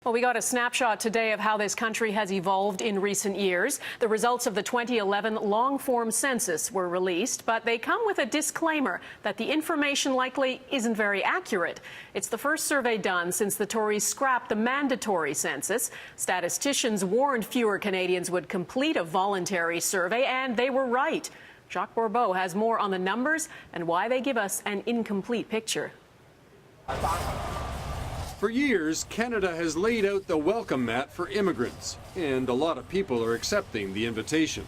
Well, we got a snapshot today of how this country has evolved in recent years. The results of the 2011 long-form census were released, but they come with a disclaimer that the information likely isn't very accurate. It's the first survey done since the Tories scrapped the mandatory census. Statisticians warned fewer Canadians would complete a voluntary survey, and they were right. Jacques Bourbeau has more on the numbers and why they give us an incomplete picture. For years, Canada has laid out the welcome mat for immigrants, and a lot of people are accepting the invitation.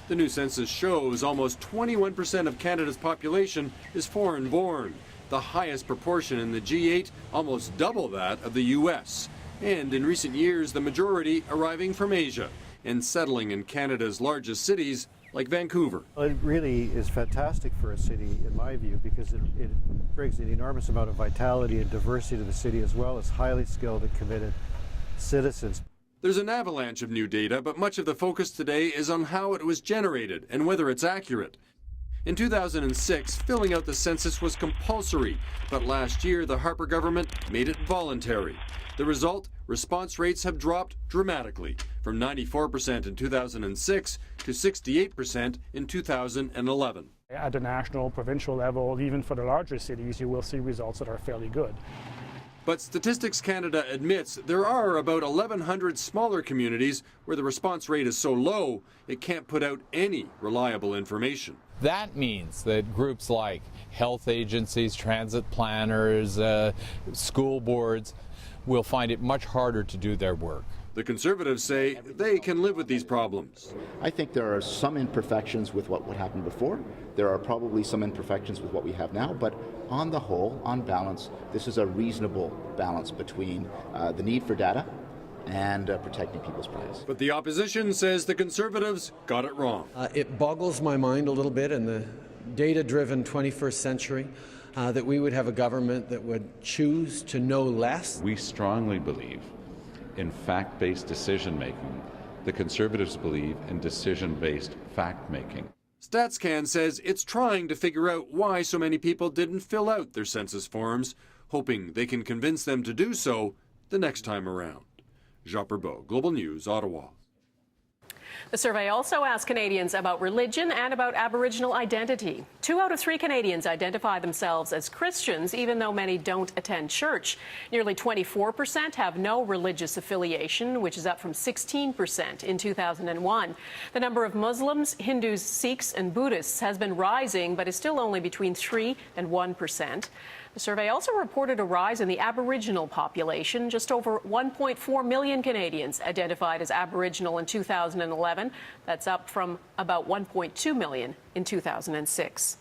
The new census shows almost 21% of Canada's population is foreign-born, the highest proportion in the G8, almost double that of the U.S. And in recent years, the majority arriving from Asia and settling in Canada's largest cities, like Vancouver. It really is fantastic for a city, in my view, because it brings an enormous amount of vitality and diversity to the city, as well as highly skilled and committed citizens. There's an avalanche of new data, but much of the focus today is on how it was generated and whether it's accurate. In 2006, filling out the census was compulsory, but last year the Harper government made it voluntary. The result? Response rates have dropped dramatically, from 94% in 2006 to 68% in 2011. At the national, provincial level, even for the larger cities, you will see results that are fairly good. But Statistics Canada admits there are about 1,100 smaller communities where the response rate is so low it can't put out any reliable information. That means that groups like health agencies, transit planners, school boards will find it much harder to do their work. The Conservatives say they can live with these problems. I think there are some imperfections with what happened before. There are probably some imperfections with what we have now, but on the whole, on balance, this is a reasonable balance between the need for data and protecting people's privacy. But the opposition says the Conservatives got it wrong. It boggles my mind a little bit in the data-driven 21st century that we would have a government that would choose to know less. We strongly believe in fact-based decision-making. The Conservatives believe in decision-based fact-making. StatsCan says it's trying to figure out why so many people didn't fill out their census forms, hoping they can convince them to do so the next time around. Jacques Bourbeau, Global News, Ottawa. The survey also asked Canadians about religion and about Aboriginal identity. 2 out of 3 Canadians identify themselves as Christians, even though many don't attend church. Nearly 24% have no religious affiliation, which is up from 16% in 2001. The number of Muslims, Hindus, Sikhs, and Buddhists has been rising, but is still only between 3 and 1%. The survey also reported a rise in the Aboriginal population. Just over 1.4 million Canadians identified as Aboriginal in 2011. That's up from about 1.2 million in 2006.